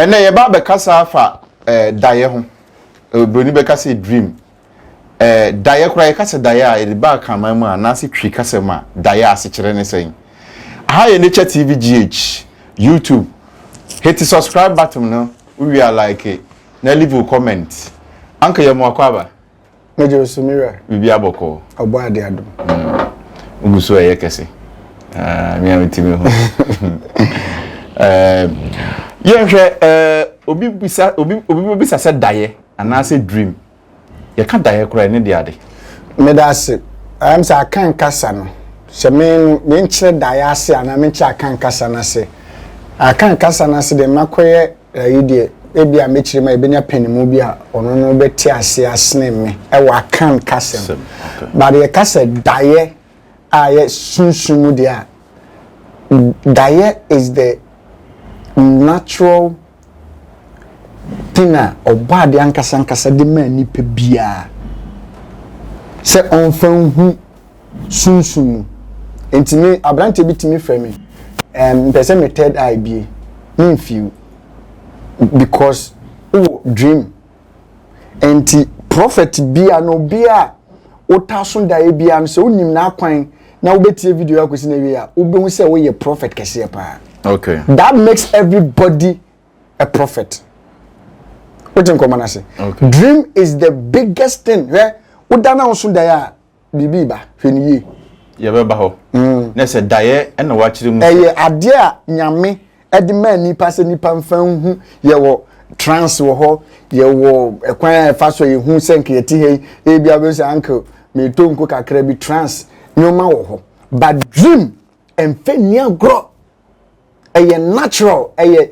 Ene ye ba be kasa afa daye ho broni be kasa dream daye kura ye kasa daye a e ba kan man mu anase twi kasa ma daye ase kire ne sen aha ye Nature TV GH YouTube hit the subscribe button no we are like it na leave a comment anka ye mo akwaba meje sumira bibi aboko obo ade adom uguso ye kese mi amtimi ho obi bisa said daye and I say dream. You can't die cry any day. Medase am say akan kasa no. Se me nche daye ase ana me nche akan kasa na se. Akan kasa na se de makoye yidie ebi a mechire ma ebenya panimu bi a ono no beti ase asne me e wa akan kasa. But ye kasa daye a ye sunsumu de a daye is the natural thing or body ankasa de man nipa bia se onfan hu sunsumu entimi abrante bitimi frame person me third eye bi me feel because dream enti prophet bia no bia otaso dae bia no se onim na akwan na obetie video akosi na wi a obehu se wo ye prophet kese pa. Okay. That makes everybody a prophet. What in common I say? Okay. Dream is the biggest thing. Where udana osundaya bibiba feniye. Ye beba ho. Na se daye e na wachire mu. Eye ade a nyame e de man nipa se nipa mfan hu ye wo trance wo ho ye wo ekwan fa so ye hu senke ye ti he e bia be say uncle me tonko kakra bi trance nyoma wo ho. But dream emfe nia gro eye natural eye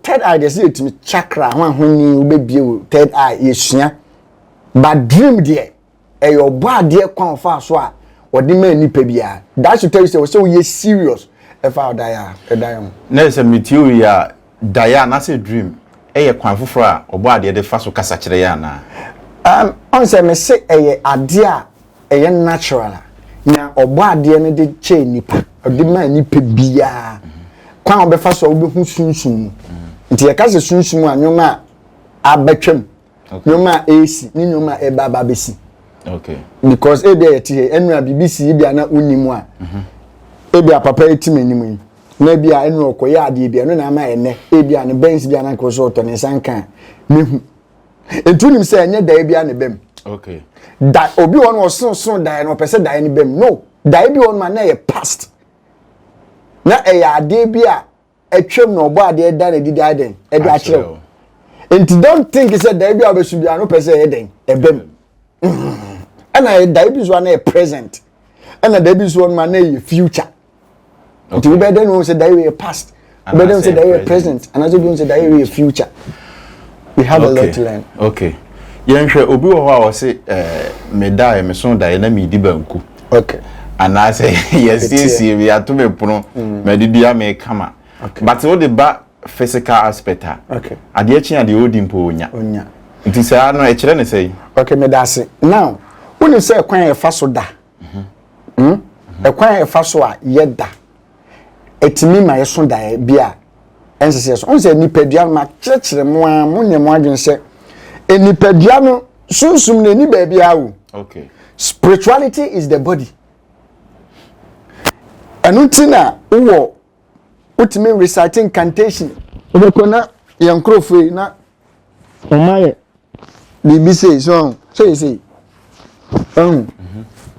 third eye dey it me chakra ho ahoni obebie third eye yesua but dream there eye obo ade kwan fa so a odi man nipa bia that should tell you say we serious if I die na say meteor ya die na say dream eye kwan foforo a obo ade de fa so kasa kire ya na on say me say eye ade a eye natural na obo ade ne de che nipa odi man nipa bia kwan obefa so obehu sunsun nti ye ka se sunsun anyoma abetwam nyoma AC ni nyoma e baba besi. Okay. Because e be yeti enua BBC bia na unimu a e bia papa etime nimu na bia enu okoye ade bia no na ma ene e bia ne Benz bia na ko so to ne sankan mehu entunim se enye da bia ne bem. Okay. Da obi won wo son da no pese da ne bem no da bi won ma na ye past na eya ade bia etwem no obo ade da na didi aden e bi akire and don't think say da bia obesu bia no pese e den e bem ana da bi so na present ana da bi so ma na future nti we be den no say da we past we be say da we present and as we say da we future we have a lot to learn. Okay. Yenhwe obi wo ho a wo say me da me so da na me di banku. Okay. And I say yes we are to me puno me didi am kama. But what the ba physical aspect ha. Okay. Ade echi ade odi mpo onya. Onya. Nti say no e kire ne say. Okay, me da say. Now, when you say kwan e fa so da. E kwan e fa so a ye da. Etimi ma ye so da bia. Ensese so. On say nipadua ma kire mo a mo ne mo adwen say enipadua no sunsum na ni ba bia wo. Okay. Spirituality is the body. Anutina uwo ultimate reciting incantation obekona yankrofo na omaye bibi say so say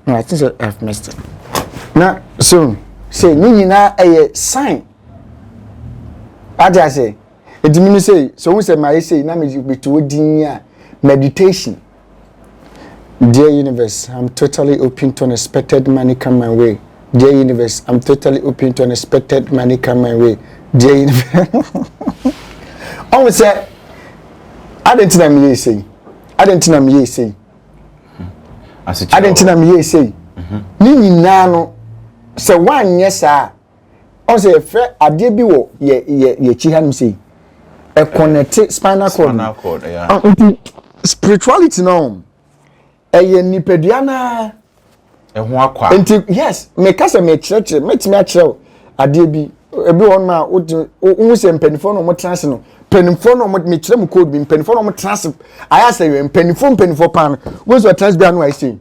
I think so I've missed it na so say nyina eye sign aja say edimini say so we say my say na me to din a meditation. Dear universe, I'm totally open to unexpected money come my way. Dear universe, I'm totally open to unexpected money come my way. Dear universe. Always say, I didn't know me say. I didn't know me say. I didn't know me say. Nini nano say one yes ah. On say fre ade bi wo ye chi han say. E connect spinal cord. Spinal cord, yeah. Spirituality no. Eye nipadua na ho akwa enti yes me kasa me church metimi a kire ade bi ebi won ma wo se mpanifo no mo trance no penifo no me kire mu code bi penifo no mo trans aya say you penifo pan go so trans bi anu I say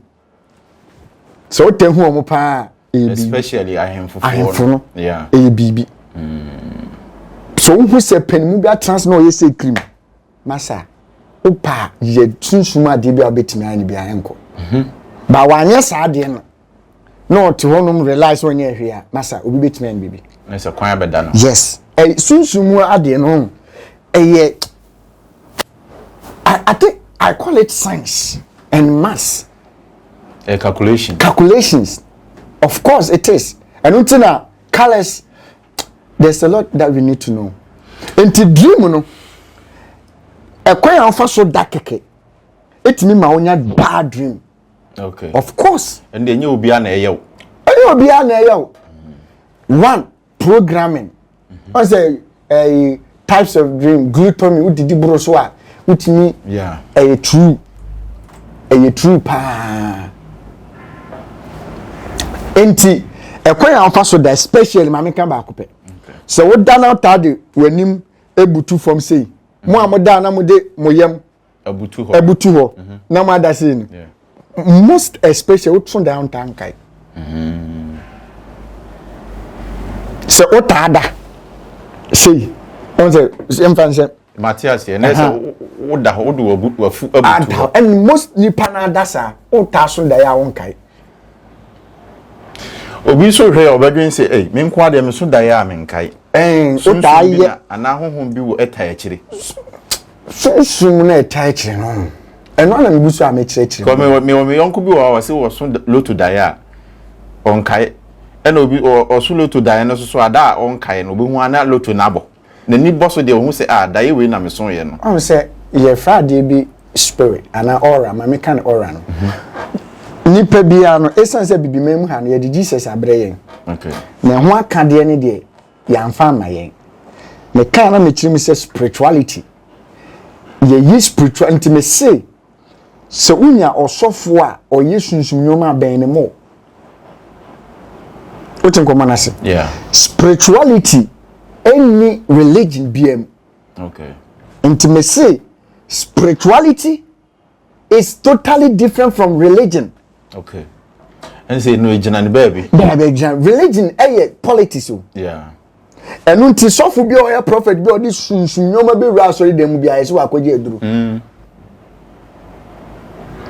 so o ten hu o mo pa especially ahemfo no yeah bibi so who say penimu bi trans no ye say cream masa o pa ye tunsuma de bi obetimi ani bi ahenko ba wanye sa de no to honum realize when you here masa obi betimi ani bibi na se kwan abeda no yes sunsumu ade no I think I call it science and maths. Calculations. Of course it is. And until colors, there's a lot that we need to know. Into dream no. A kwaya offer so dark keke. It mean my own bad dream. Okay. Of course. And then you will be an ayo. One, programming. I say types of dream gluttony what did bro so what me yeah a true pa enti e kwan amfa so da especially mama kan ba kope so what dan out tade wanim ebutu from say mo amoda na mo de moyem ebutu ho na mo ada say ni most especially what from down tankai so what ada say on say emfanse Matthias here na say woda ho do wafu abutu and most nipa na dasa o ta so da ya won kai obi so hwe obadwen say eh me nko ade me so da ya me nkai o ta ye ana honhom bi wo eta ya kire sum na eta ya kire no eno na me busu a me kire kire ko me yonko bi wo say wo so lotu da ya on kai ena obi osu lotu da ya no so ada on kai no obi hu ana lotu na abo na ni boso de wo say da ye we na me so ye no on say ye fa de bi spirit ana aura ma me kan aura no nipa bia no esanse bibimem ha no ye Jesus abre yen okay na ho aka de ne de ya mfa ma yen me kan na me chirim say spirituality ye yi spirituality me say so unya osofo a oye sunsun nyoma ben ne mo otin ko manase yeah spirituality any religion bm okay intimacy spirituality is totally different from religion. Okay. And say no ejina ni baby. Religion politics o. Yeah. And unti sofo bi o ya prophet bi o di sunsun nyoma be ra so dem bi ayeso akwaje eduru.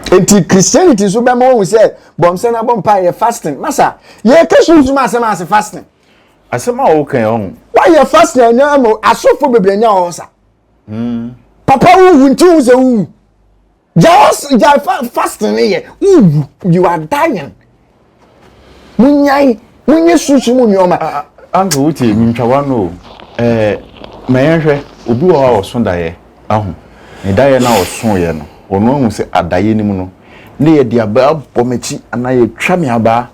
Enti Christianity so be mo say bom say na bom pa ye fasting. Masa ye ka sunsun asema fasting. Asema o kan on. Why you fasting anya mo asofo bebre nya o sa. Papa wu ntu ze wu. Just fasting here. You are dying. Munye susu mu nyoma. Ango uti ntwawa no. Mayenhwe obi wo a so daye. Ahu. Ne daye na oso ye no. Ono hu se adaye ni mu no. Ne ye dia ba bomechi ana ye twa me aba.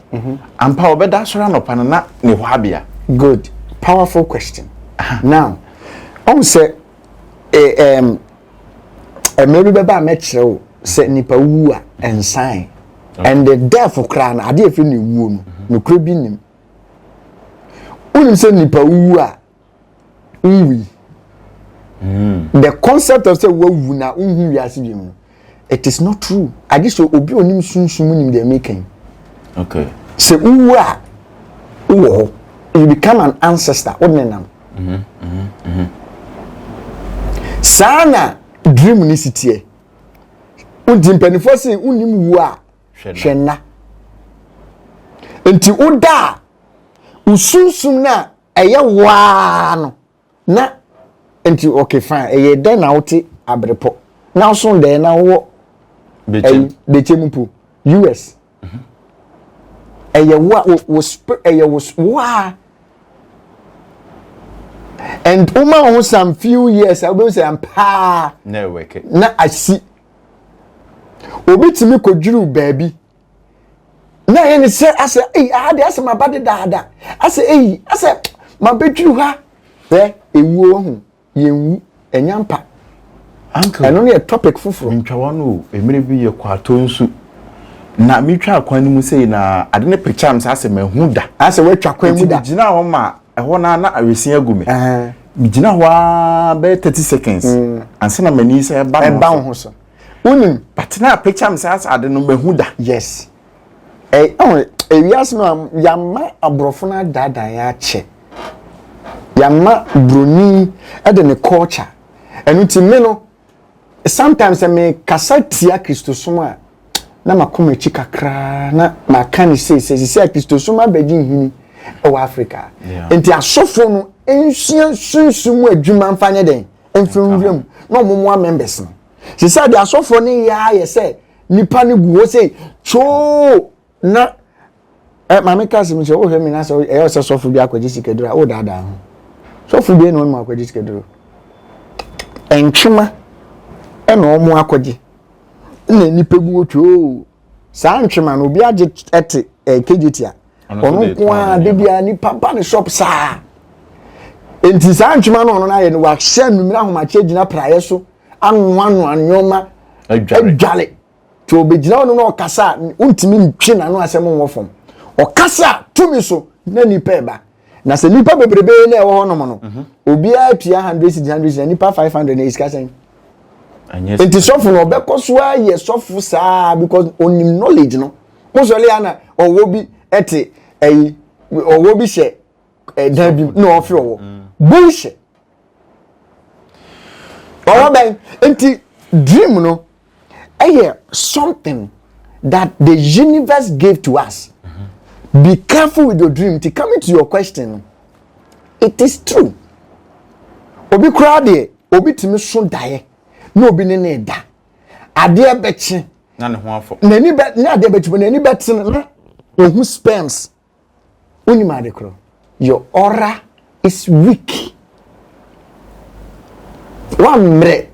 Ampa obeda sora no pana na ne ho abia. Good. Powerful question. Now, on say maybe baba metro say nipa wu a ensign and the death kra na ade efi ni wu no no kro bi nim unim say nipa wu a unwi the concept of say wu na unhu wiase bi mu it is not true ade so obi onim sunsun nim dey making okay say wu a wo you become an ancestor odnenam sana dream ni sitie udim penifo say unim wu a hwenna enti uda usunsum na eye waa no na enti okay fine eye den na wote abrepo na so den na wo bechempu US eye wa eye wa and who some few years I will say I'm pa no work na I see obi timi kodwuru baby na yen say ase eh ade ase my body da ase eh ase my bedru ha ewu hu yenwu enyampa uncle eno ne topic fufuro ntwawa no emire bi ye kwato nsu na mitwa akwan mu sei na ade ne picture am ase mahu da ase wetwa kwan mu da gina wo ma eho na awesi agume Gina wa be 30 seconds. Ansa na mani say ba ho so. Unim but na picture me say ade no mehu da. Yes. Ewiase no yamma abrofo na dada ya che. Yamma broni e de ne culture. Enu ti me no sometimes me kasa tia Kristosom a na makoma chi kakra na makani say Kristosom abeji hini e wa Africa. Enti asofo no enhia sunsumu adwuma mfanye den emfrumwrem na omomo members no. She said the asofo ne ya ye say nipa ne gu wo say cho na mama kasi mi say o hwe mi na say e say sofo bi akwaji sikedura o dada ho. Sofo bi no ma akwaji sikedura. Entwema e na omo akwaji. Na nipa gu wo cho. Sa ntwema no obi age ete kejitia. Ono kwa de bia nipa ba ne shop sa. Enti sa ntwema no na ye no wa hye numira homache gina praye so anwanu anyoma adwale to obegina no na okasa untimi ntwe na no asem nwofom okasa tumi so na nipa eba na se nipa bebrebe na ewo ho no no obi atua 100 nipa 500 na iska sen enti sofu no obekoso aye sofu saa because onim knowledge no mosole ana owo bi ete owo bi hye dan bi no ofi owo bullshit. Enti dream no something that the universe gave to us. Be careful with your dream. To come into your question, it is true. Obi krade, obi timi so dae. No obi ne da. Ade bechi na ne ho afo. Nani be na ade bechi nani beti na ohu sperms. Unima ade kro. Your aura is weak. One minute.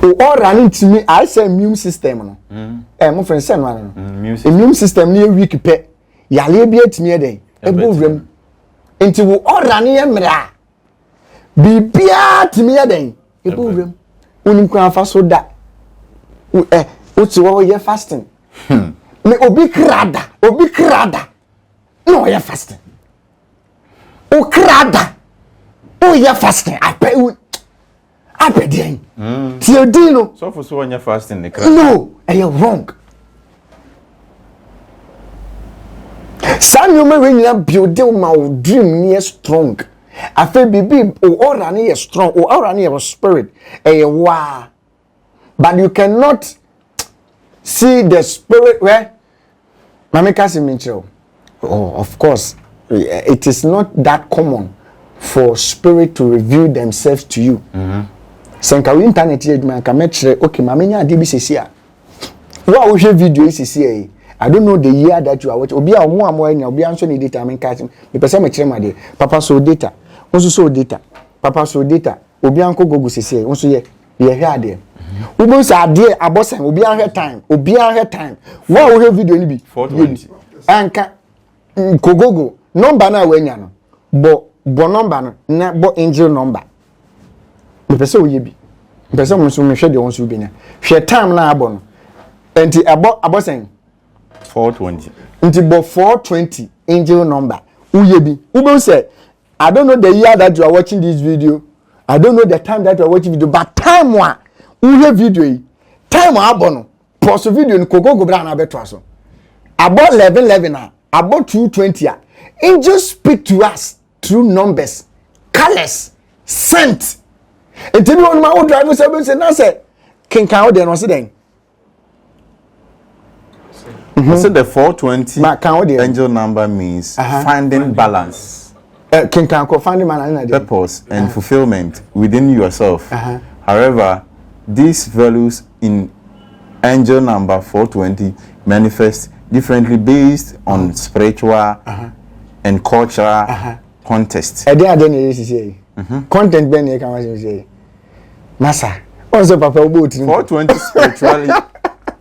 Or running to me, I say immune system. My friend said, immune system near weak pet. Yalibiate me a day. A boom into all running a mera. Be beer to me a day. A boom. Unim fast so that. What's your fasting? Me obi krada. No, you're fasting. O krada. Oh, you're fasting. I pay den. Tiodino. So for so when you're fasting, no, you're wrong. Some you may when you build my dream near strong. I feel baby or running strong or running your spirit. Wow. But you cannot see the spirit where Mama Kasi. Oh, of course, it is not that common for spirit to reveal themselves to you. Senka we internet here man ka metre okay mama nya ade bi sesia. Wa wo hwe video sesia. I don't know the year that you are watching. Obi a omo anya obi anso ni data men ka me pese me kire made. Papa so data. Onso so data. Papa so data. Obi anko gogo sesia. Onso ye hwe ade. Ubo sa ade abosen obi an hwe time. Obi an hwe time. Wa wo hwe video ni bi 420. Anka kogogo number na we nya no. Bo number no na bo angel number. Me pese oye bi. Me pese mo so me hwe de won so bi na. Hwe time na abo no. Enti abo sen 420. Enti bo 420 angel number. Uye bi. Ube say I don't know the year that you are watching this video. I don't know the time that you are watching video, but time wa uye video yi. Time abo no. Pause video ni kogogo bra na beto aso. About 11 na. About 220 a. Angels speak to us through numbers, colors, scent. And tell me on my own driver say na say king kan dey no say den. So the 420 angel number means finding balance. King kan ko finding balance purpose and fulfillment within yourself. However, these values in angel number 420 manifest differently based on spiritual and cultural context. Content ben you can say. Massa. Also papa about 420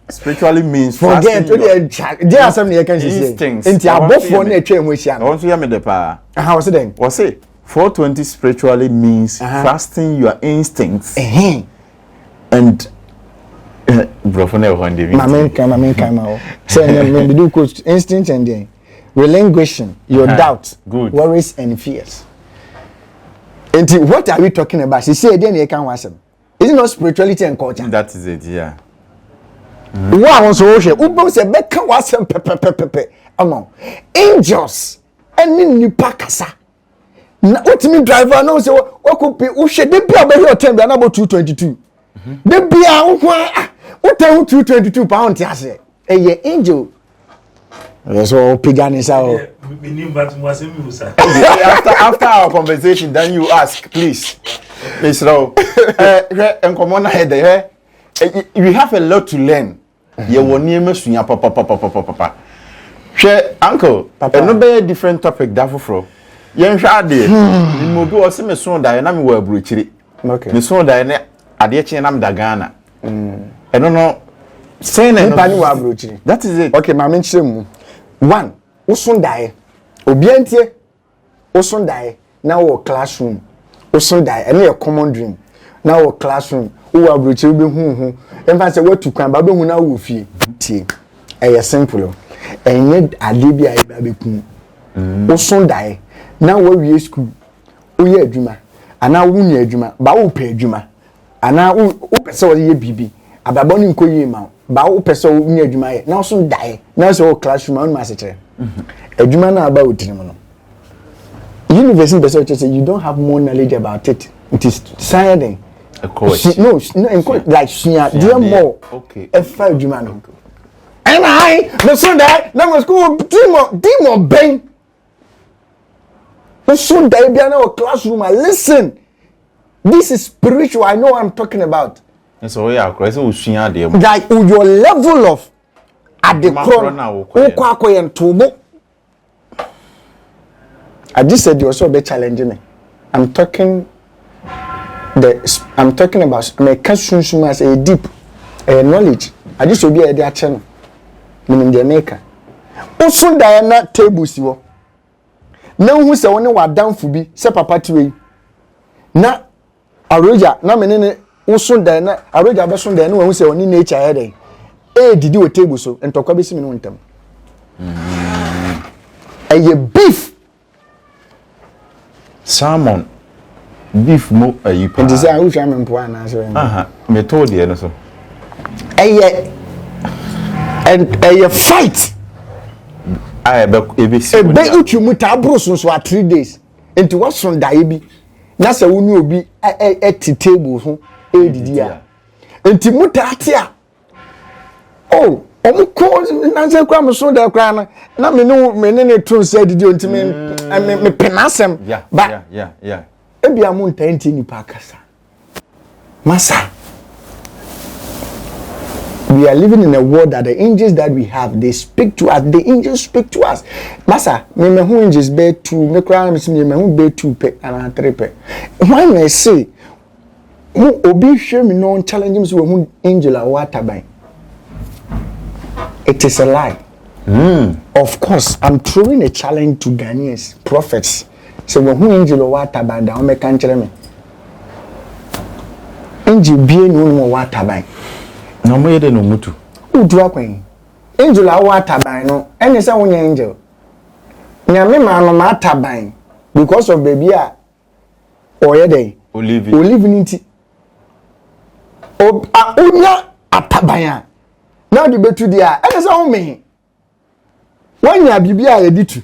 spiritually means forget there are some you can say. Enti abofo na etwa emu hia. I want to hear me the pa. How was it then? Was it 420 spiritually means trusting your instincts. And brofo na ho ndemi. Mama kan ma o. Say me do coach instinct and then relinquishing your doubts, Good. worries, and fears. And what are we talking about? She said, then you can watch them. Is it not spirituality and culture? That is it, yeah. Wow, also, Ubo said, Becca was some pepe among angels and in Nipakasa. What me driver knows what could be Ushe, they be about your 10 about 222. They be out what 222 pounds, yes, a angel. So Pigan is out. After our conversation, then you ask, please. Miss Rowe, and come on ahead there. We have a lot to learn. You will near me soon, papa. Share, uncle, no be different topic, Dafro. Young Shadi, you will be also Miss Sonda, and I'm well breached. Okay. Miss Sonda, I did change am Dagana. I don't know. Saying that is it. Okay, my mention one, Usun die, Obientie, Usun die, now a classroom, Usun die, and a common dream. Now a classroom, who are breaching who, and I say what to come, Babu now will fee. Tea, a simple, and yet a Libya baby coon. Usun die, now we school, oh yeah, Juma, and now we near Juma, Bao pay Juma, and now who saw ye BB, a babonin coyima. Bao peso ni adwuma ye na so die na so classroom on master adwuma na about no university person say you don't have more knowledge about it. It is science a course no like dear more okay e fa adwuma no and I the so die na mo school demo ben the so die bia na classroom. Listen, this is spiritual. I know what I'm talking about. And so we are crazy. Like your level of at the crown, I just said you also be challenging me. I'm talking about my consumption as a deep knowledge. I just will be a dear channel. In Jamaica. Also, Diana tables you. Now who say only what down for be se papa tiwe. Na Aroja na menene Usun Diana, Aroja Basun Diana, who say only nature heading. Did you a table so and talk about some winter? A beef salmon beef mo you and desire which I'm in point answering. Me told you so. A fight. I be you mutabros so 3 days. Into what's on Daibi. Nasa unu obi at table so edidia. Enti mutatia. Oh, omuko nanse kwa mso da kwa na me no me ne tun said di onti me penasem ba yeah ebia mu ntanti ni pa kasa masa. We are living in a world that the angels that we have, they speak to us. The angels speak to us. Masa, me who angels bear 2, me cry me who bear 2 pe and 3 pe. When I say, who obi share me no challenge me who angel or water by. It is a lie. Of course, I'm throwing a challenge to Ghanaians, prophets. So when who angel or water by down me can't tell me. Angel be no water by. No more than no mutu. Udu akwen. Angel a water by no. Any say one angel. Nyame ma no ma taban because of baby a oye dey. Olive nti. Onya ataban a. Now the betu dia. Any say one me. When ya bibia ye ditu.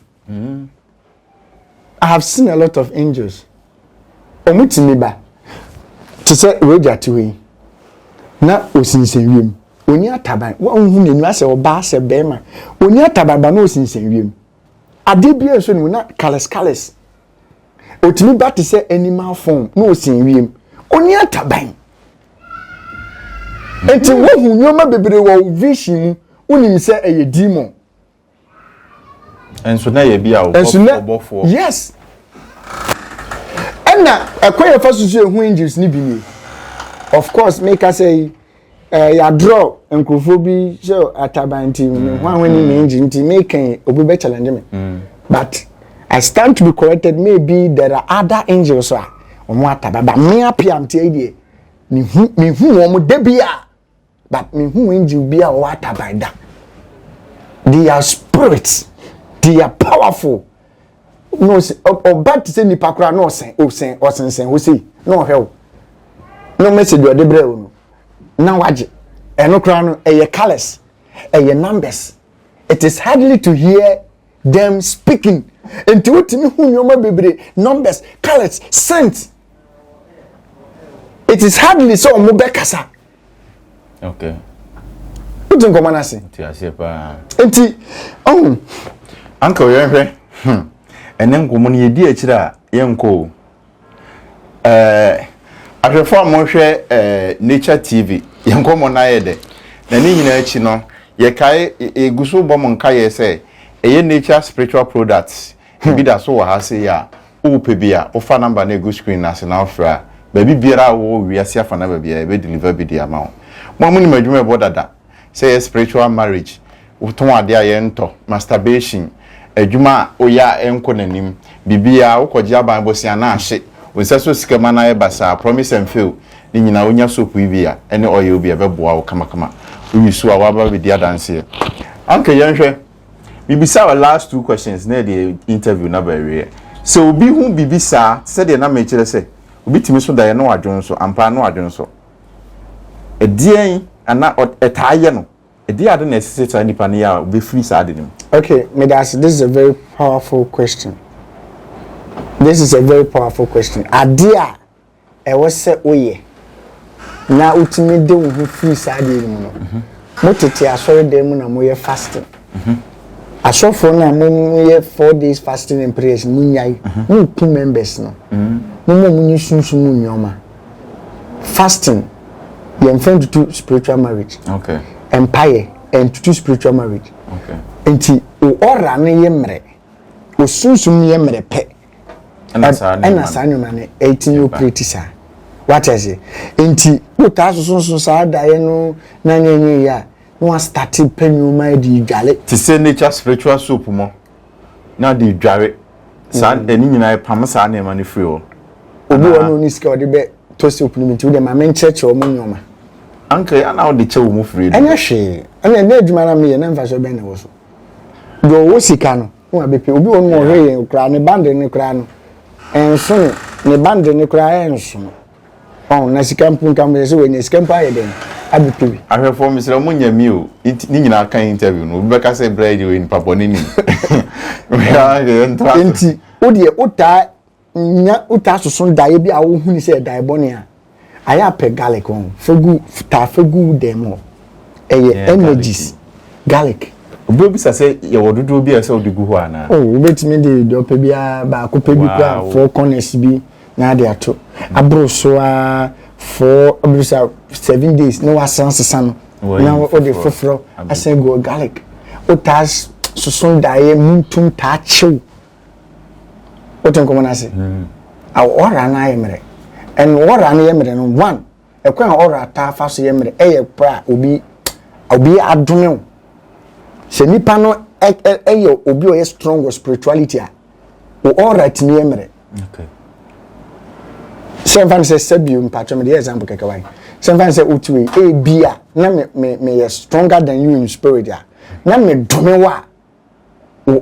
I have seen a lot of angels. Omutimi ba. To say Roger to na osinsen wiem oni ataban wo hu nenu ase oba ase bema oni ataban ba na osinsen wiem ade bia so ni na kales otimi ba te se animal form na osin wiem oni ataban enti wo hu nyoma bebre wo vision unim se eye demon enso na ye bia obofo yes na akoye fasusu ehu angels ni bi of course make us say ya draw enkrofo so atabanti when ni engine make obi be challenge me but I stand to be corrected. Maybe there are other angels omo atababa me apiam tie die me hu omo debia but me hu angel bia o atabanda. They are spirits they are powerful. No, or bad to say ni pakura no sen o say no hell. No message you de brɛ now waje eno kra no eye colors eye numbers. It is hardly to hear them speaking into utimi hu nyoma bebre numbers colors scent. It is hardly so mo be kasa. Okay. Utin komana se. Ti ase pa. Enti uncle yenhwe enen komo ne yedi akira yenko ahwefo amonhwe Nature TV yenko mo na yede na ni nyina achi no ye kai eguso bom nka ye se eye nature spiritual products bi da so wa ha se ya o pe bia o fa number na egu screen na se na ofra ba bi biara wo wiase afa na ba bia e be deliver bi dia ma mo mo ni madwuma e bodada say spiritual marriage uton ade aye nto masturbation adwuma oya enko nanim bibia ukoje aban bosia na ahye onsaso sikama na e basa promise and fail ni nyina onya sopu bibia ene oye obi e beboa wo kama uyisu a waba be dia dance anke yenhwe bibisa our last 2 questions na the interview na ba we so obi hu bibisa se de na me kire se obi timi so da ye no adwon so ampa no adwon so edien ana etaye no edi ade na siseta nipa ne ya obi free sa ade nim. Okay, this is a very powerful question. This is a very powerful question. Adia e wo se oye na utimi de wo free sa ade nim no. Motete asori dem na moye fasting. Asofo na moye 4 days fasting and prayers munyai. Mu 2 members no. Mo munyi sunsun nyoma. Fasting you friend to spiritual marriage. Okay. Empire and to spiritual marriage. Okay. Enti o ora ne yemre. O sunsun yemre pe. Ana sa nyoma ne 18 operate sa. What is it? Enti o ta sunsun sa da ye no na nyenye ya. No start penyuma di dwale. Ti say nature spiritual soap mo. Na di dware. Sa eni nyina pam sa na ma ne free o. Obi wonu ni sika odi be to soap ni nti o de ma men church o mo nyoma. Anke ana o de che wo mo free. Enya hwe. Ana na adwuma na me ye na mfa so be na wo so. Do wo sika no. Wo abepe obi wonu mo hwe ye kra ne band ne kra no. Enso ne band ne kra enso. Na sika mpun kam ye se we ne sika mpa ye den. Abepe. Ahwefo misra mo nyami o. Ni nyina kan interview no. Obi be ka say bride we ni papa ni ni. Enti o de uta soson dae bi a wo huni se dae bone a aya pe garlic on fegu dem eye energies garlic obi obi say ye wododo bi ese odigu ho ana betimi de do pe bia ba ko pe bi kwa 4 corners bi na de ato abro so a for obisa 7 days no asanse no na o de foforo asen go garlic uta soson dae muntum ta chew oten ko manase a ora na yemre en ora na yemre no one e kwa ora ta fa so yemre eye pra obi adome se nipa no eye obi o strong spirituality a ora timi yemre. Okay. Some fans say sebium patron the example kekawai. Some fans say utuwe e bia na me stronger than you in spirit ya na me dome wa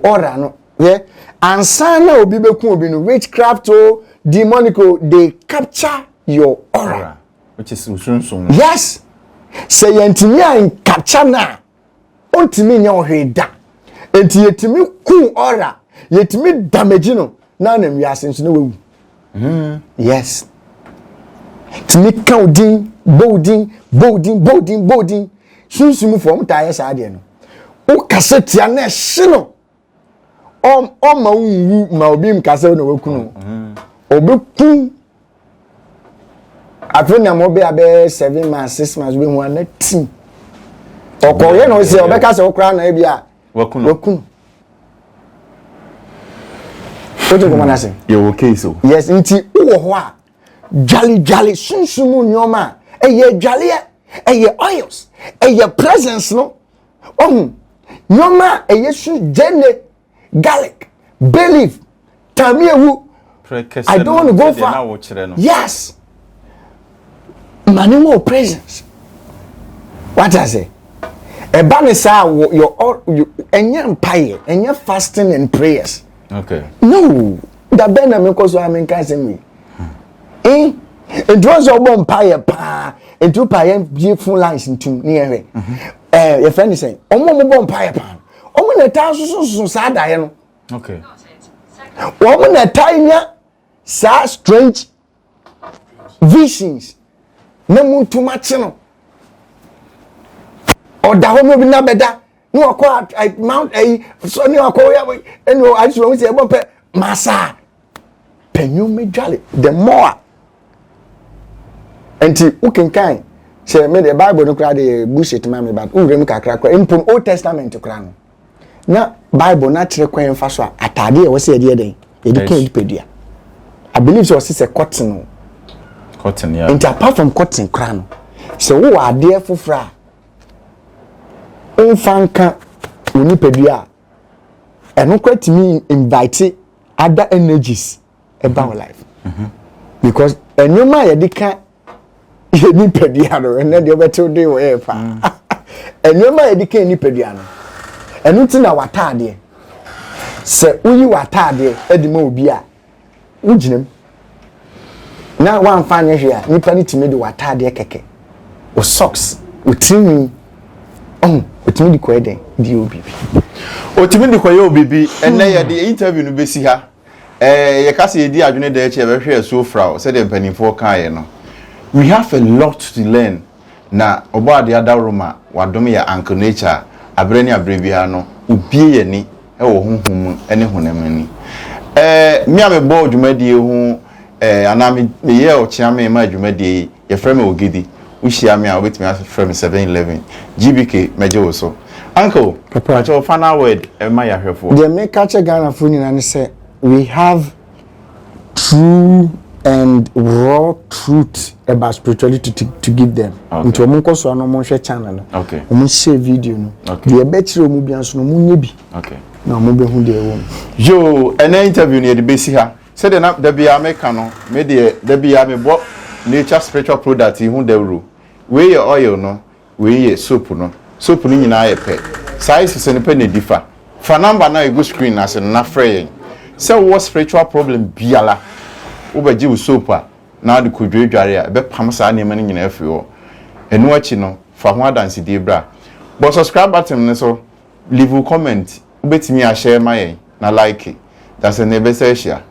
ora no yeah, and sana obi bekun obi no witchcraft o demonico they capture your aura which is usunsun. Yes, say yentimi an capture na ontimi nya ohweda enti yetimi ku aura yetimi damage no na na wiase nso na wewu. Yes, timi kaudin bolding sunsumu from tire sade no o kasete na hye ma wu ma obi mkase na wekunu obeku afena mo be abe 7 months 6 months we hu na team okoye no se obeka se okra na bia wekunu ojo ko manase you okay so yes nti wo ho a jali sunsumu nyoma eye jali eye oils eye presence no nyoma eye su jene garlic, bay leaf, tamiewu. I don't want to go far. Yes. Many more presence. What I say? A banner say your enye mpaye enye fasting and prayers. Okay. No, da ben na me koso amen kan se mi. It was a bomb pie pa, and 2 pie beautiful lines into near your friend is saying, oh, bomb pie pan. Oh, when the town so sad, I know. Okay. Woman, a tiny, sad, strange visions. No moon too much, no. Or the home will be not better. No, I mount a sonny or call and no, I just want to say about Massa. Pen you me jolly, the more. Enti ukenkan say me the Bible no kra de bullshit mama but urem kakra kra impon Old Testament kra no na Bible na kire kwan fa so atade e wo se de den e di kan pedua I believe so say cotton yeah. Enti apart from cotton kra no so wo ade fofra onfanka oni pedua eno kra timi invite other energies about life because enoma ye di kan ye ni pediano and then the better day we pa enema ye dikan ni pediano enu ti na watade se uyi watade edima obi a uginem na wan fa ne hwe a nipa ni timi de watade keke o socks o timi o timi di ko eden di obi o timi di ko ye obibi enne ye de interview no besi ha ye ka se ye di adwene de eche be hwe so fra se de mpanifo kan ye no. We have a lot to learn. Na oba de adaroma wadom ya Uncle Nature abreni abrevia no ubie ye ni e wo honhom ene honamani. Me am bo dwumadie hu anami me ye o chiame ma dwumadie ye frame ogidi uhia me a obetimi frame 711 GBK meje wo so. Uncle papa cho final word e ma ya hwefo. The make catch Ghana for nyina ne say we have true and raw truth about spirituality to give them. Into omunko so no mon hwe channel no. Okay. Omun share video no. The betire omu bia so no mun nyebi. Okay. Na omu be hu de won. Yo, an interview near the basi ha. Said na there be American no. Me there be me bo nature spiritual product hu de ru. We your oil no, we your soap no. Soap ni nyina ye pe. Size se ne pe ne differ. For number na you go screen as na frey. Say what spiritual problem biala. Obaji wo soap a na de kodwedware a be pam sa na mani nyina afi ho enu achi no fa ho adanse die bra but subscribe button ne so leave a comment obetimi a share my na like that's a never say share